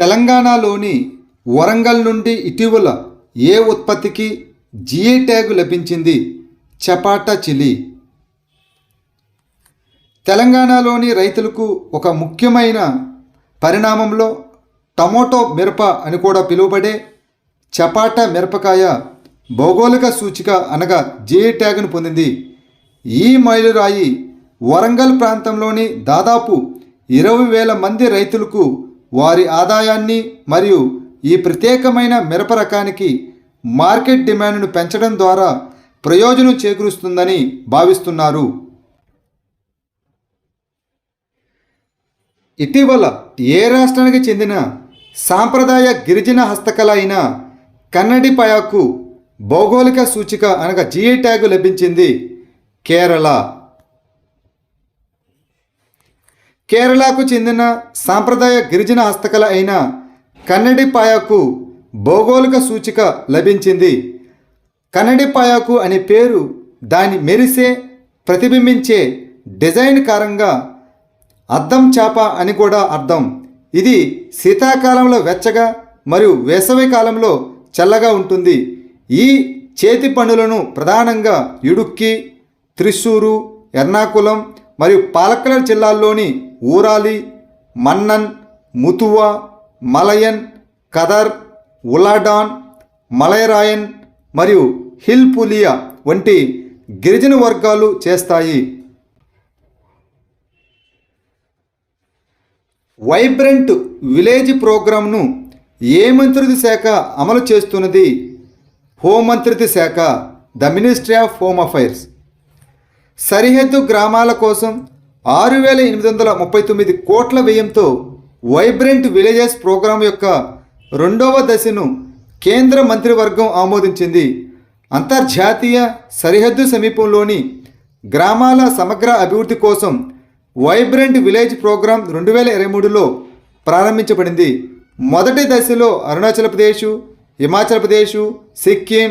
తెలంగాణలోని వరంగల్ నుండి ఇటీవల ఏ ఉత్పత్తికి జిఐ ట్యాగ్ లభించింది? చపాటా చిలీ. తెలంగాణలోని రైతులకు ఒక ముఖ్యమైన పరిణామంలో టమోటో మిరప అని కూడా పిలువబడే చపాటా మిరపకాయ భౌగోళిక సూచిక అనగా జిఐ ట్యాగ్ను పొందింది. ఈ మైలురాయి వరంగల్ ప్రాంతంలోని దాదాపు 20,000 మంది రైతులకు వారి ఆదాయాన్ని మరియు ఈ ప్రత్యేకమైన మిరప రకానికి మార్కెట్ డిమాండ్ను పెంచడం ద్వారా ప్రయోజనం చేకూరుస్తుందని భావిస్తున్నారు. ఇటీవల ఏ రాష్ట్రానికి చెందిన సాంప్రదాయ గిరిజన హస్తకళ అయిన కన్నడి పయాకు భౌగోళిక సూచిక అనగా జిఐ ట్యాగ్ లభించింది? కేరళ. కేరళకు చెందిన సాంప్రదాయ గిరిజన హస్తకళ అయిన కన్నడి పాయాకు భౌగోళిక సూచిక లభించింది. కన్నడి పాయాకు అనే పేరు దాని మెరిసే ప్రతిబింబించే డిజైన్ కారణంగా అద్దం చేప అని కూడా అర్థం. ఇది శీతాకాలంలో వెచ్చగా మరియు వేసవి కాలంలో చల్లగా ఉంటుంది. ఈ చేతి పనులను ప్రధానంగా ఇడుక్కి, త్రిశూరు, ఎర్నాకుళం మరియు పాలక్కడ్ జిల్లాల్లోని ఊరాలి, మన్నన్, ముతువా, మలయన్, కదర్, ఉలాడాన్, మలయరాయన్ మరియు హిల్ పులియా వంటి గిరిజన వర్గాలు చేస్తాయి. వైబ్రెంట్ విలేజ్ ప్రోగ్రాంను ఏ మంత్రిత్వ శాఖ అమలు చేస్తున్నది? హోంమంత్రిత్వ శాఖ, the ministry of home affairs. సరిహద్దు గ్రామాల కోసం 6,839 కోట్ల వ్యయంతో వైబ్రెంట్ విలేజెస్ ప్రోగ్రాం యొక్క 2వ దశను కేంద్ర మంత్రివర్గం ఆమోదించింది. అంతర్జాతీయ సరిహద్దు సమీపంలోని గ్రామాల సమగ్ర అభివృద్ధి కోసం వైబ్రెంట్ విలేజ్ ప్రోగ్రాం 2023లో ప్రారంభించబడింది. మొదటి దశలో అరుణాచల్ ప్రదేశ్, హిమాచల్ ప్రదేశ్, సిక్కిం,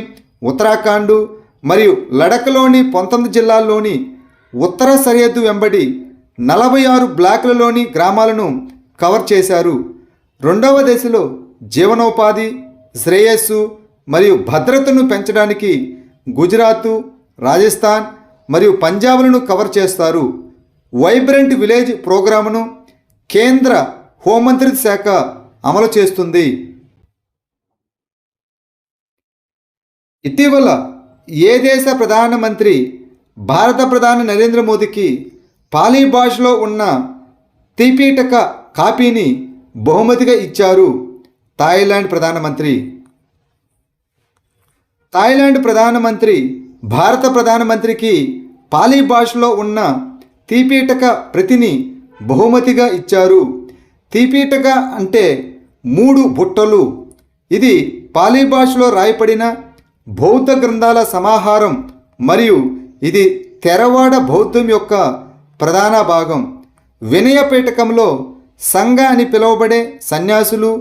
ఉత్తరాఖండ్ మరియు లడఖ్లోని 19 జిల్లాల్లోని ఉత్తర సరిహద్దు వెంబడి 46 బ్లాకులలోని గ్రామాలను కవర్ చేశారు. 2వ దశలో జీవనోపాధి, శ్రేయస్సు మరియు భద్రతను పెంచడానికి గుజరాత్, రాజస్థాన్ మరియు పంజాబ్లను కవర్ చేస్తారు. వైబ్రెంట్ విలేజ్ ప్రోగ్రామును కేంద్ర హోంమంత్రిత్వ శాఖ అమలు చేస్తుంది. ఇటీవల ఏ దేశ ప్రధానమంత్రి భారత ప్రధాని నరేంద్ర మోదీకి పాలీ భాషలో ఉన్న త్రిపిటక కాపీని బహుమతిగా ఇచ్చారు? థాయిలాండ్ ప్రధానమంత్రి. థాయిలాండ్ ప్రధానమంత్రి భారత ప్రధానమంత్రికి పాలీ భాషలో ఉన్న త్రిపిటక ప్రతిని బహుమతిగా ఇచ్చారు. త్రిపిటక అంటే 3 బుట్టలు. ఇది పాలీ భాషలో రాయబడిన బౌద్ధ గ్రంథాల సమాహారం మరియు ఇది థెరవాడ బౌద్ధం యొక్క ప్రధాన భాగం. వినయ పీఠకంలో సంఘ అని పిలువబడే సన్యాసులు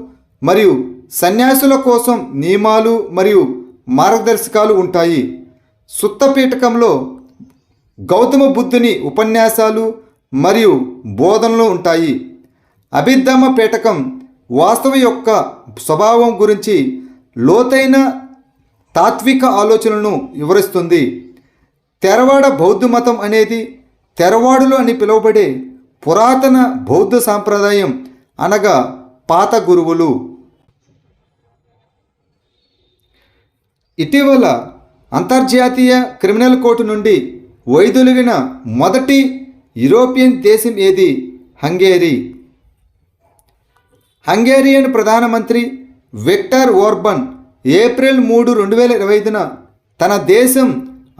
మరియు సన్యాసుల కోసం నియమాలు మరియు మార్గదర్శకాలు ఉంటాయి. సుత్త పీఠకంలో గౌతమ బుద్ధుని ఉపన్యాసాలు మరియు బోధనలు ఉంటాయి. అభిధమ్మ పీఠకం వాస్తవ యొక్క స్వభావం గురించి లోతైన తాత్విక ఆలోచనలను వివరిస్తుంది. థెరవాడ బౌద్ధ మతం అనేది థెరవాడులు అని పిలువబడే పురాతన బౌద్ధ సాంప్రదాయం అనగా పాత గురువులు. ఇటీవల అంతర్జాతీయ క్రిమినల్ కోర్టు నుండి వైదొలిగిన మొదటి యూరోపియన్ దేశం ఏది? హంగేరీ. హంగేరియన్ ప్రధానమంత్రి విక్టర్ ఓర్బన్ ఏప్రిల్ 3, 2025న తన దేశం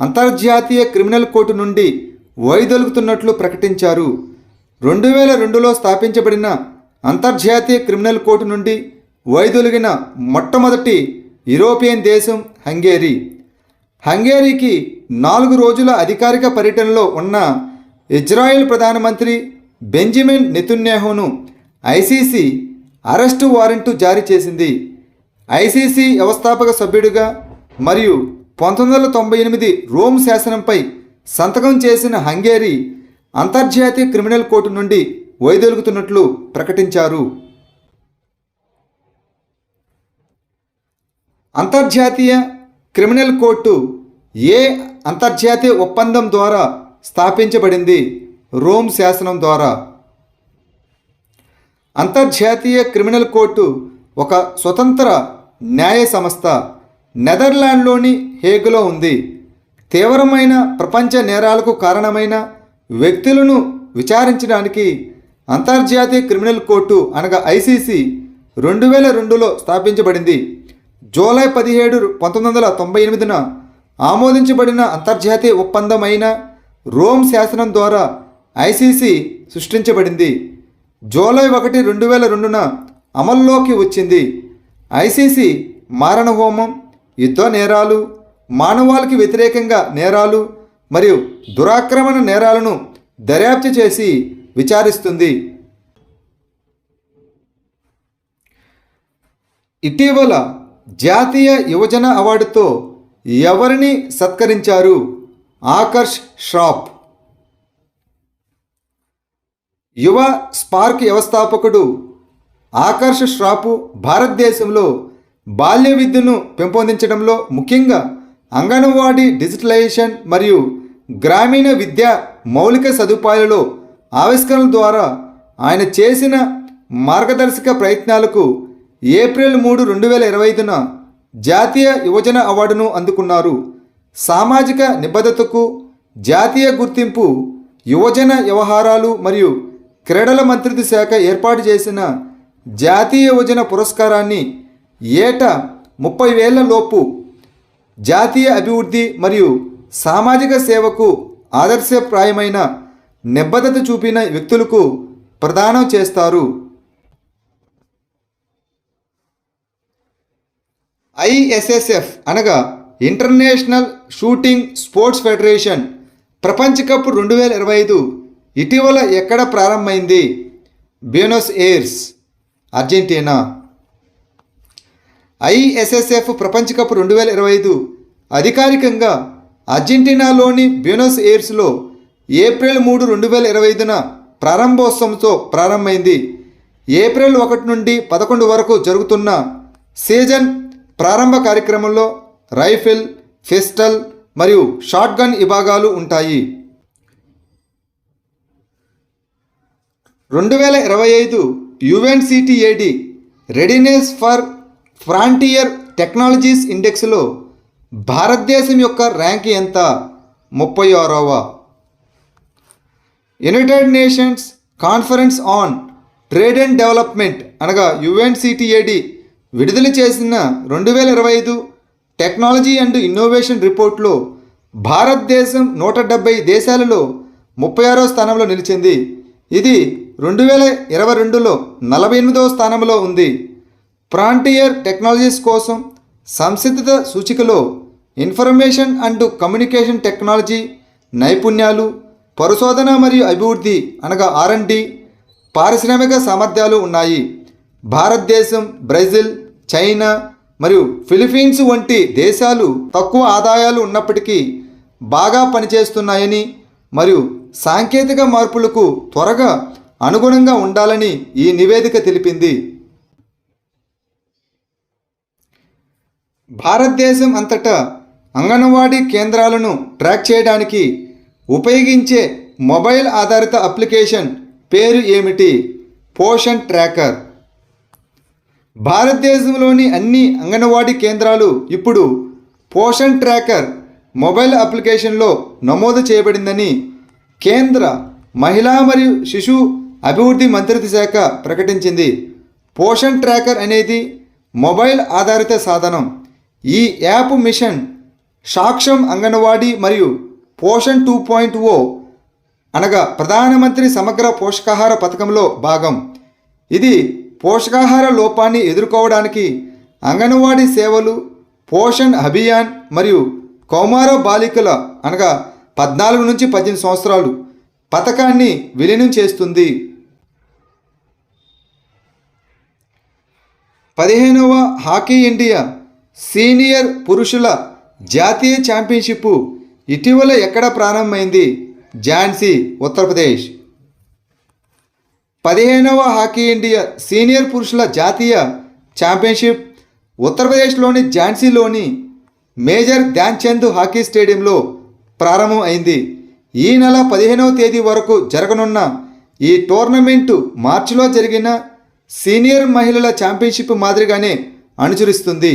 అంతర్జాతీయ క్రిమినల్ కోర్టు నుండి వైదొలుగుతున్నట్లు ప్రకటించారు. 2002లో స్థాపించబడిన అంతర్జాతీయ క్రిమినల్ కోర్టు నుండి వైదొలిగిన మొట్టమొదటి యూరోపియన్ దేశం హంగేరీ. హంగేరీకి 4 రోజుల అధికారిక పర్యటనలో ఉన్న ఇజ్రాయెల్ ప్రధానమంత్రి బెంజమిన్ నెతన్యాహును ఐసీసీ అరెస్టు వారెంటు జారీ చేసింది. ఐసీసీ వ్యవస్థాపక సభ్యుడిగా మరియు 1998 రోమ్ శాసనంపై సంతకం చేసిన హంగేరీ అంతర్జాతీయ క్రిమినల్ కోర్టు నుండి వైదొలుగుతున్నట్లు ప్రకటించారు. అంతర్జాతీయ క్రిమినల్ కోర్టు ఏ అంతర్జాతీయ ఒప్పందం ద్వారా స్థాపించబడింది? రోమ్ శాసనం ద్వారా. అంతర్జాతీయ క్రిమినల్ కోర్టు ఒక స్వతంత్ర న్యాయ సంస్థ. నెదర్లాండ్లోని హేగులో ఉంది. తీవ్రమైన ప్రపంచ నేరాలకు కారణమైన వ్యక్తులను విచారించడానికి అంతర్జాతీయ క్రిమినల్ కోర్టు అనగా ఐసీసీ 2002లో స్థాపించబడింది. జూలై 17, 1998న ఆమోదించబడిన అంతర్జాతీయ ఒప్పందం అయిన రోమ్ శాసనం ద్వారా ఐసీసీ సృష్టించబడింది. జూలై 1, 2002న అమల్లోకి వచ్చింది. ఐసీసీ మారణహోమం, యుద్ధ నేరాలు, మానవాళికి వ్యతిరేకంగా నేరాలు మరియు దురాక్రమణ నేరాలను దర్యాప్తు చేసి విచారిస్తుంది. ఇటీవల జాతీయ యువజన అవార్డుతో ఎవరిని సత్కరించారు? ఆకర్ష్ ష్రాఫ్. యువ స్పార్క్ వ్యవస్థాపకుడు ఆకర్ష్ ష్రాఫ్ భారతదేశంలో బాల్య విద్యను పెంపొందించడంలో, ముఖ్యంగా అంగన్వాడీ డిజిటలైజేషన్ మరియు గ్రామీణ విద్యా మౌలిక సదుపాయాలలో ఆవిష్కరణల ద్వారా ఆయన చేసిన మార్గదర్శక ప్రయత్నాలకు ఏప్రిల్ 3, 2025న జాతీయ యువజన అవార్డును అందుకున్నారు. సామాజిక నిబద్ధతకు జాతీయ గుర్తింపు యువజన వ్యవహారాలు మరియు క్రీడల మంత్రిత్వ శాఖ ఏర్పాటు చేసిన జాతీయ యువజన పురస్కారాన్ని ఏటా 30 లోపు జాతీయ అభివృద్ధి మరియు సామాజిక సేవకు ఆదర్శప్రాయమైన నిబద్ధత చూపిన వ్యక్తులకు ప్రదానం చేస్తారు. ఐఎస్ఎస్ఎఫ్ అనగా ఇంటర్నేషనల్ షూటింగ్ స్పోర్ట్స్ ఫెడరేషన్ ప్రపంచ కప్ 2025 ఇటీవల ఎక్కడ ప్రారంభమైంది? Buenos heirs, Argentina. ఐఎస్ఎస్ఎఫ్ ప్రపంచ కప్ 2025 అధికారికంగా అర్జెంటీనాలోని బ్యూనస్ ఎయిర్స్లో ఏప్రిల్ 3, 2025న ప్రారంభోత్సవంతో ప్రారంభమైంది. ఏప్రిల్ 1 నుండి 11 వరకు జరుగుతున్న సీజన్ ప్రారంభ కార్యక్రమంలో రైఫిల్, పిస్టల్ మరియు షాట్గన్ విభాగాలు ఉంటాయి. 2025 UNCTAD readiness for frontier technologies ఇండెక్స్లో భారతదేశం యొక్క ర్యాంక్ ఎంత? 36వ. United Nations conference on trade and development అనగా యుఎన్సిటిఏడి విడుదల చేసిన 2025 టెక్నాలజీ అండ్ ఇన్నోవేషన్ రిపోర్ట్లో భారతదేశం 170 దేశాలలో 36వ స్థానంలో నిలిచింది. ఇది 2022లో 48వ స్థానంలో ఉంది. ఫ్రాంటియర్ టెక్నాలజీస్ కోసం సంసిద్ధత సూచికలో ఇన్ఫర్మేషన్ అండ్ కమ్యూనికేషన్ టెక్నాలజీ, నైపుణ్యాలు, పరిశోధన మరియు అభివృద్ధి అనగా R&D, పారిశ్రామిక సామర్థ్యాలు ఉన్నాయి. భారతదేశం, బ్రెజిల్, చైనా మరియు ఫిలిప్పీన్స్ వంటి దేశాలు తక్కువ ఆదాయాలు ఉన్నప్పటికీ బాగా పనిచేస్తున్నాయని మరియు సాంకేతిక మార్పులకు త్వరగా అనుగుణంగా ఉండాలని ఈ నివేదిక తెలిపింది. భారతదేశం అంతటా అంగన్వాడీ కేంద్రాలను ట్రాక్ చేయడానికి ఉపయోగించే మొబైల్ ఆధారిత అప్లికేషన్ పేరు ఏమిటి? పోషన్ ట్రాకర్. భారతదేశంలోని అన్ని అంగన్వాడీ కేంద్రాలు ఇప్పుడు పోషన్ ట్రాకర్ మొబైల్ అప్లికేషన్లో నమోదు చేయబడిందని కేంద్ర మహిళా మరియు శిశు అభివృద్ధి మంత్రిత్వ శాఖ ప్రకటించింది. పోషన్ ట్రాకర్ అనేది మొబైల్ ఆధారిత సాధనం. ఈ యాప్ మిషన్ సాక్షం అంగన్వాడీ మరియు పోషన్ 2.0 అనగా ప్రధానమంత్రి సమగ్ర పోషకాహార పథకంలో భాగం. ఇది పోషకాహార లోపాన్ని ఎదుర్కోవడానికి అంగన్వాడీ సేవలు, పోషణ్ అభియాన్ మరియు కౌమార బాలికల అనగా 14 నుంచి 18 సంవత్సరాలు పథకాన్ని విలీనం చేస్తుంది. 15వ హాకీ ఇండియా సీనియర్ పురుషుల జాతీయ ఛాంపియన్షిప్ ఇటీవల ఎక్కడ ప్రారంభమైంది? ఝాన్సీ, ఉత్తరప్రదేశ్. 15వ హాకీ ఇండియా సీనియర్ పురుషుల జాతీయ ఛాంపియన్షిప్ ఉత్తరప్రదేశ్లోని ఝాన్సీలోని మేజర్ ధ్యాన్చంద్ హాకీ స్టేడియంలో ప్రారంభం అయింది. ఈ నెల 15వ తేదీ వరకు జరగనున్న ఈ టోర్నమెంటు మార్చిలో జరిగిన సీనియర్ మహిళల ఛాంపియన్షిప్ మాదిరిగానే అనుసరిస్తుంది.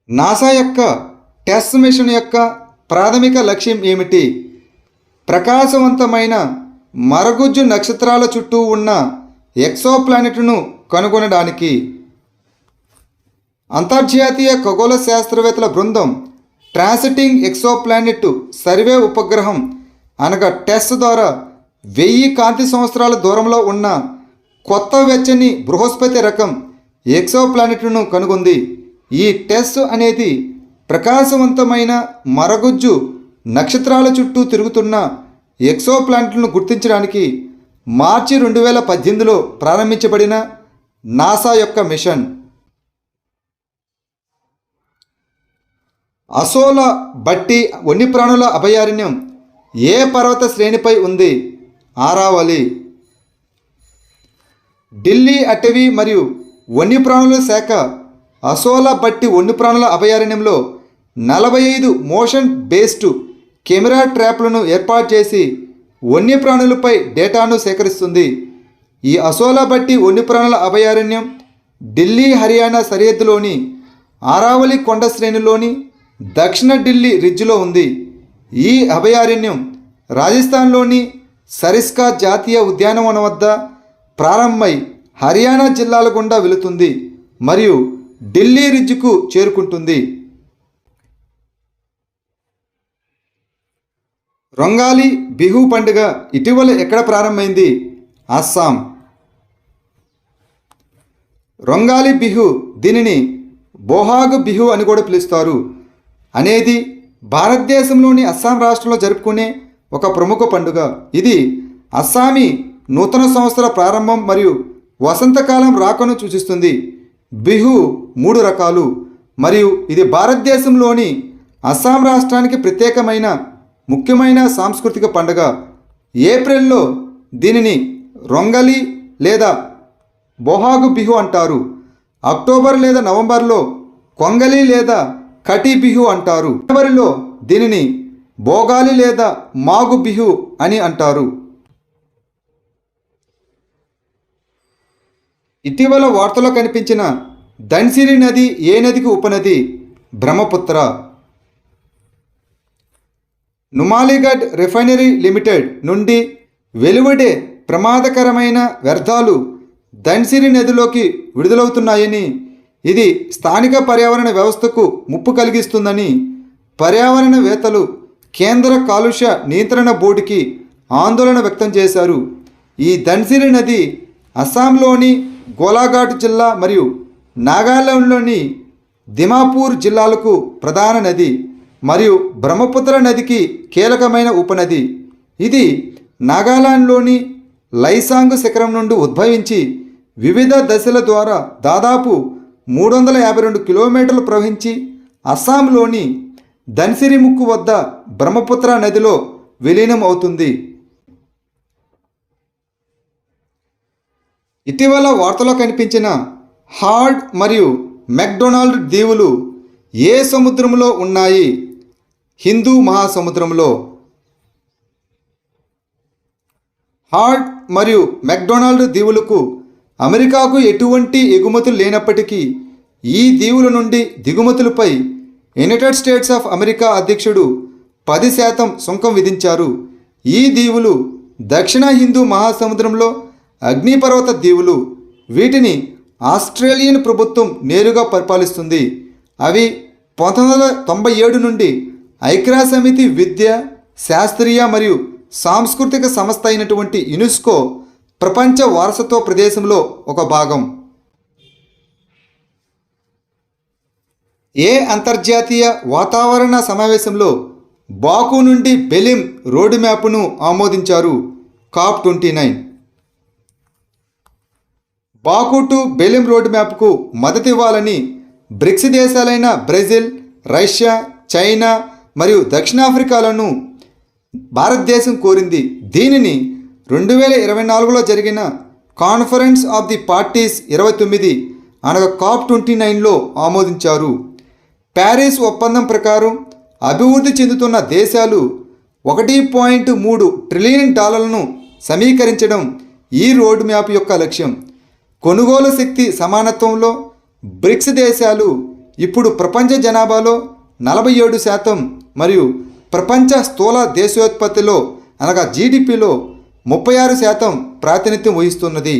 నాసా యొక్క టెస్ మిషన్ యొక్క ప్రాథమిక లక్ష్యం ఏమిటి? ప్రకాశవంతమైన మరగుజ్జు నక్షత్రాల చుట్టూ ఉన్న ఎక్సోప్లానెట్ను కనుగొనడానికి. అంతర్జాతీయ ఖగోళ శాస్త్రవేత్తల బృందం ట్రాన్సిటింగ్ ఎక్సోప్లానెట్ సర్వే ఉపగ్రహం అనగా టెస్ ద్వారా 1000 కాంతి సంవత్సరాల దూరంలో ఉన్న కొత్త వెచ్చని బృహస్పతి రకం ఎక్సోప్లానెట్ను కనుగొంది. ఈ టెస్ అనేది ప్రకాశవంతమైన మరగుజ్జు నక్షత్రాల చుట్టూ తిరుగుతున్న ఎక్సోప్లానెట్లను గుర్తించడానికి మార్చి 2018లో ప్రారంభించబడిన నాసా యొక్క మిషన్. అసోలా బట్టి వన్యప్రాణుల అభయారణ్యం ఏ పర్వత శ్రేణిపై ఉంది? ఆరావళి. ఢిల్లీ అటవీ మరియు వన్యప్రాణుల శాఖ అసోలా బట్టి వన్యప్రాణుల అభయారణ్యంలో 45 మోషన్ బేస్డ్ కెమెరా ట్రాప్లను ఏర్పాటు చేసి వన్యప్రాణులపై డేటాను సేకరిస్తుంది. ఈ అసోలా బట్టి వన్యప్రాణుల అభయారణ్యం ఢిల్లీ హర్యానా సరిహద్దులోని ఆరావళి కొండ శ్రేణిలోని దక్షిణ ఢిల్లీ రిడ్జ్లో ఉంది. ఈ అభయారణ్యం రాజస్థాన్లోని సరిస్కా జాతీయ ఉద్యానవనం వద్ద ప్రారంభమై హర్యానా జిల్లాల గుండా వెళుతుంది మరియు ఢిల్లీ రిడ్జ్కు చేరుకుంటుంది. రొంగాలి బిహు పండుగ ఇటీవల ఎక్కడ ప్రారంభమైంది? అస్సాం. రొంగాలి బిహు, దీనిని బోహాగ్ బిహు అని కూడా పిలుస్తారు, అనేది భారతదేశంలోని అస్సాం రాష్ట్రంలో జరుపుకునే ఒక ప్రముఖ పండుగ. ఇది అస్సామీ నూతన సంవత్సర ప్రారంభం మరియు వసంతకాలం రాకను సూచిస్తుంది. బిహు 3 రకాలు మరియు ఇది భారతదేశంలోని అస్సాం రాష్ట్రానికి ప్రత్యేకమైన ముఖ్యమైన సాంస్కృతిక పండుగ. ఏప్రిల్లో దీనిని రొంగలి లేదా బొహాగు బిహు అంటారు. అక్టోబర్ లేదా నవంబర్లో కొంగలి లేదా కటి బిహు అంటారు. ఫిబ్రవరిలో దీనిని బోగాలి లేదా మాగు బిహు అని అంటారు. ఇటీవల వార్తలో కనిపించిన ధన్సిరి నది ఏ నదికి ఉపనది? బ్రహ్మపుత్ర. నుమాలిగఢ్ రిఫైనరీ లిమిటెడ్ నుండి వెలువడే ప్రమాదకరమైన వ్యర్థాలు ధన్సిరి నదిలోకి విడుదలవుతున్నాయని, ఇది స్థానిక పర్యావరణ వ్యవస్థకు ముప్పు కలిగిస్తుందని పర్యావరణవేత్తలు కేంద్ర కాలుష్య నియంత్రణ బోర్డుకి ఆందోళన వ్యక్తం చేశారు. ఈ ధన్సిరి నది అస్సాంలోని గోలాఘాట్ జిల్లా మరియు నాగాలాండ్లోని దిమాపూర్ జిల్లాలకు ప్రధాన నది మరియు బ్రహ్మపుత్ర నదికి కీలకమైన ఉపనది. ఇది నాగాలాండ్లోని లైసాంగ్ శిఖరం నుండి ఉద్భవించి వివిధ దశల ద్వారా దాదాపు 352 కిలోమీటర్లు ప్రవహించి అస్సాంలోని ధన్సిరి ముక్కు వద్ద బ్రహ్మపుత్ర నదిలో విలీనం అవుతుంది. ఇటీవల వార్తలో కనిపించిన హార్డ్ మరియు మెక్డొనాల్డ్ దీవులు ఏ సముద్రంలో ఉన్నాయి? హిందూ మహాసముద్రంలో. హార్డ్ మరియు మెక్డొనాల్డ్ దీవులకు అమెరికాకు ఎటువంటి ఎగుమతులు లేనప్పటికీ ఈ దీవుల నుండి దిగుమతులపై యునైటెడ్ స్టేట్స్ ఆఫ్ అమెరికా అధ్యక్షుడు 10% సుంకం విధించారు. ఈ దీవులు దక్షిణ హిందూ మహాసముద్రంలో అగ్నిపర్వత దీవులు. వీటిని ఆస్ట్రేలియన్ ప్రభుత్వం నేరుగా పరిపాలిస్తుంది. అవి 1997 నుండి ఐక్యరాజ్యసమితి విద్య, శాస్త్రీయ మరియు సాంస్కృతిక సంస్థ అయినటువంటి యునెస్కో ప్రపంచ వారసత్వ ప్రదేశంలో ఒక భాగం. ఏ అంతర్జాతీయ వాతావరణ సమావేశంలో బాకు నుండి బెలిం రోడ్ మ్యాప్ను ఆమోదించారు? COP29. బాకు టు బెలిం రోడ్ మ్యాప్కు మద్దతు ఇవ్వాలని బ్రిక్స్ దేశాలైన బ్రెజిల్, రష్యా, చైనా మరియు దక్షిణాఫ్రికాలను భారతదేశం కోరింది. దీనిని 2024లో జరిగిన కాన్ఫరెన్స్ ఆఫ్ ది పార్టీస్ 29 అనగా COP29లో ఆమోదించారు. ప్యారిస్ ఒప్పందం ప్రకారం అభివృద్ధి చెందుతున్న దేశాలు $1.3 ట్రిలియన్ సమీకరించడం ఈ రోడ్ మ్యాప్ యొక్క లక్ష్యం. కొనుగోలు శక్తి సమానత్వంలో బ్రిక్స్ దేశాలు ఇప్పుడు ప్రపంచ జనాభాలో 47% మరియు ప్రపంచ స్థూల దేశోత్పత్తిలో అనగా GDPలో 36% ప్రాతినిధ్యం వహిస్తున్నది.